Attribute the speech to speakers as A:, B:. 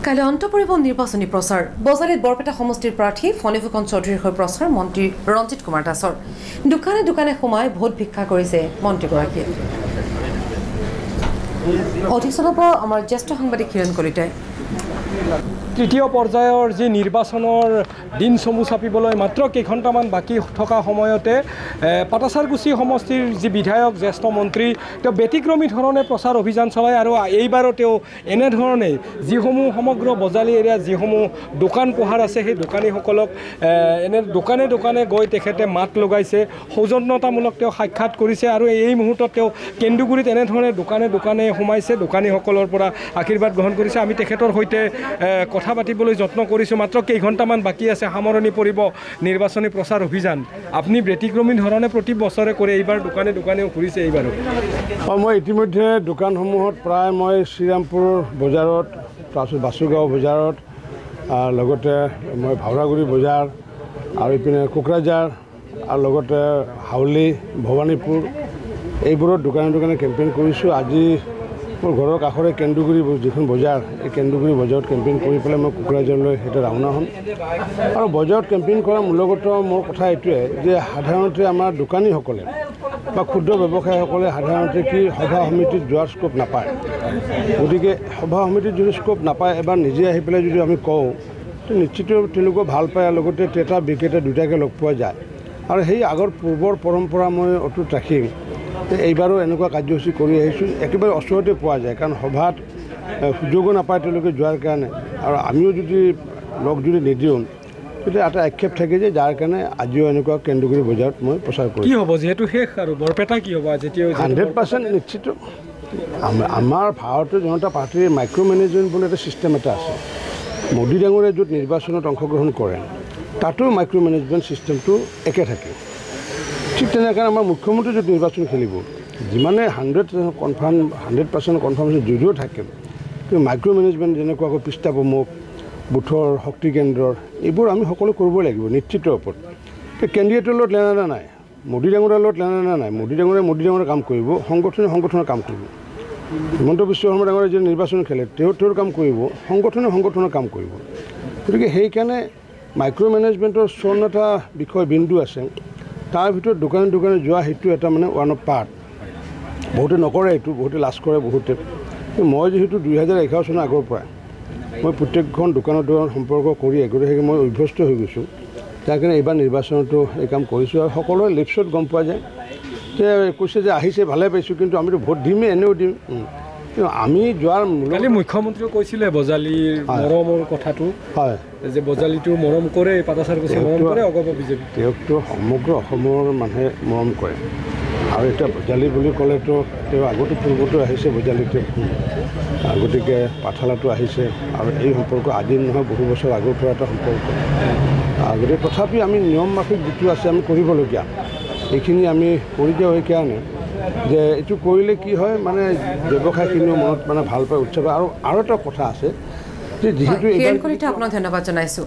A: কাইলৈ অন্ত পৰিব নিৰ্বাচনী প্ৰচাৰ বজালিত বৰপেটা সমষ্টিৰ প্ৰাৰ্থী ফণীভূষণ চৌধুৰীৰ হৈ প্ৰচাৰ মন্ত্ৰী ৰঞ্জিত কুমাৰ দাসৰ দোকানে দোকানে সোমাই ভোট ভিক্ষা কৰিছে মন্ত্ৰীগৰাকীয়ে অধিক জনাব আমাৰ জ্যেষ্ঠ সাংবাদিক হিৰণ কলিতাই
B: তৃতীয় পৰ্যায়ৰ যি নিৰ্বাচনৰ দিন চমু চাপিবলৈ মাত্ৰ কেইঘণ্টামান বাকী থকা সময়তে পাটাছাৰকুছি সমষ্টিৰ যি বিধায়ক জ্যেষ্ঠ মন্ত্ৰী তেওঁ ব্যতিক্ৰমী ধৰণে প্ৰচাৰ অভিযান চলায় আৰু এইবাৰো তেওঁ এনেধৰণে যিসমূহ সমগ্ৰ বজালী এৰিয়াত যিসমূহ দোকান পোহাৰ আছে সেই দোকানীসকলক এনে দোকানে দোকানে গৈ তেখেতে মাত লগাইছে সৌজন্যতামূলক তেওঁ সাক্ষাৎ কৰিছে আৰু এই মুহূৰ্তত তেওঁ কেন্দুগুৰিত এনেধৰণে দোকানে দোকানে সোমাইছে দোকানীসকলৰ পৰা আশীৰ্বাদ গ্ৰহণ কৰিছে আমি তেখেতৰ সৈতে কথা পাতিবলৈ যত্ন কৰিছোঁ মাত্ৰ কেইঘণ্টামান বাকী আছে সামৰণি পৰিব নিৰ্বাচনী প্ৰচাৰ অভিযান আপুনি ব্যতিক্ৰমী ধৰণে প্ৰতি বছৰে কৰে এইবাৰ দোকানে দোকানেও ঘূৰিছে এইবাৰো
C: মই ইতিমধ্যে দোকানসমূহত প্ৰায় মই শ্ৰীৰামপুৰ বজাৰত তাৰপিছত বাসুগাঁও বজাৰত লগতে মই ভাওৰাগুৰি বজাৰ আৰু ইপিনে কোকৰাঝাৰ আৰু লগতে হাউলি ভৱানীপুৰ এইবোৰত দোকানে দোকানে কেম্পেইন কৰিছোঁ আজি মোৰ ঘৰৰ কাষৰে কেন্দুগুৰি যিখন বজাৰ এই কেন্দুগুৰি বজাৰত কেম্পেইন কৰি পেলাই মই কোকৰাঝাৰলৈ সেইটো ৰাওনা হ'ম আৰু বজাৰত কেম্পেইন কৰাৰ মূলগত মোৰ কথা এইটোৱে যে সাধাৰণতে আমাৰ দোকানীসকলে বা ক্ষুদ্ৰ ব্যৱসায়ীসকলে সাধাৰণতে কি সভা সমিতিত যোৱাৰ স্কোপ নাপায় গতিকে সভা সমিতিত যদি স্কোপ নাপায় এবাৰ নিজে আহি পেলাই যদি আমি কওঁ তো নিশ্চিত তেওঁলোকেও ভাল পায় আৰু লগতে ক্ৰেতা বিক্ৰেতা দুটাকে লগ পোৱা যায় আৰু সেই আগৰ পূৰ্বৰ পৰম্পৰা মই অটুট ৰাখিম এইবাৰো এনেকুৱা কাৰ্যসূচী কৰি আহিছোঁ একেবাৰে ওচৰতে পোৱা যায় কাৰণ সভাত সুযোগো নাপায় তেওঁলোকে যোৱাৰ কাৰণে আৰু আমিও যদি লগ যদি নিদিওঁ তেতিয়া এটা আক্ষেপ থাকে যে যাৰ কাৰণে আজিও এনেকুৱা কেন্দুগুৰি বজাৰত মই প্ৰচাৰ কৰোঁ
B: কি হ'ব যিহেতু শেষ আৰু বৰপেটা কি হ'ব যেতিয়া
C: 100% নিশ্চিত আমাৰ ভাৰতীয় জনতা পাৰ্টীৰ মাইক্ৰ' মেনেজমেণ্ট বুলি এটা ছিষ্টেম এটা আছে মোদী ডাঙৰীয়াই য'ত নিৰ্বাচনত অংশগ্ৰহণ কৰে তাতো মাইক্ৰ' মেনেজমেণ্ট ছিষ্টেমটো একে থাকে ঠিক তেনেকৈ আমাৰ মুখ্যমন্ত্ৰী যদি নিৰ্বাচন খেলিব যিমানে 100% কনফাৰ্মেশ্যন যদিও থাকে কিন্তু মাইক্ৰ' মেনেজমেণ্ট যেনেকুৱাকৈ পৃষ্ঠা প্ৰমুখ বুথৰ শক্তি কেন্দ্ৰৰ এইবোৰ আমি সকলো কৰিবই লাগিব নিশ্চিতৰ ওপৰত কেণ্ডিডেটৰ লগত লেনাদেনা নাই মোদী ডাঙৰীয়াৰ লগত লেনাদেনা নাই মোদী ডাঙৰীয়া কাম কৰিব সংগঠনৰ কাম কৰিব হিমন্ত বিশ্ব শৰ্মা ডাঙৰীয়াই যদি নিৰ্বাচন খেলে তেওঁৰ কাম কৰিব সংগঠনৰ কাম কৰিব গতিকে সেইকাৰণে মাইক্ৰ' মেনেজমেণ্টৰ 54টা বিষয় বিন্দু আছে তাৰ ভিতৰত দোকানে দোকানে যোৱা সেইটো এটা মানে ওৱান অফ পাৰ্ট বহুতে নকৰে এইটো বহুতে লাজ কৰে বহুতে মই যিহেতু 2011 চনৰ আগৰ পৰা মই প্ৰত্যেকখন দোকানৰ সম্পৰ্ক কৰি এগৰাকী মই অভ্যস্ত হৈ গৈছোঁ তাৰ কাৰণে এইবাৰ নিৰ্বাচনতো এই কাম কৰিছোঁ আৰু সকলোৰে লিপছত গম পোৱা যায় যে কৈছে যে আহিছে ভালে পাইছোঁ কিন্তু আমিতো ভোট দিমেই এনেও দিম কিন্তু আমি যোৱাৰ
B: কালি মুখ্যমন্ত্ৰীয়ে কৈছিলে বজালীৰ মৰমৰ কথাটো
C: হয়
B: যে বজালীটো মৰম কৰে পাটাছাৰকুছি মৰম কৰে অগপ বিজেপি
C: তেওঁকতো সমগ্ৰ অসমৰ মানুহে মৰম কৰে আৰু এতিয়া বজালী বুলি ক'লেতো তেওঁ আগতে পূৰ্বতো আহিছে বজালীতে গতিকে পাঠালাটো আহিছে আৰু এই সম্পৰ্ক আজি নহয় বহু বছৰ আগৰ পৰা এটা সম্পৰ্ক গতিকে তথাপি আমি নিয়ম মাফিক যিটো আছে আমি কৰিবলগীয়া এইখিনি আমি কৰি দিওঁ সেইকাৰণে যে এইটো কৰিলে কি হয় মানে ব্যৱসায়খিনিও মনত মানে ভাল পায় উৎসাহ আৰু এটা কথা আছে যে যিহেতু
A: আপোনাক ধন্যবাদ জনাইছোঁ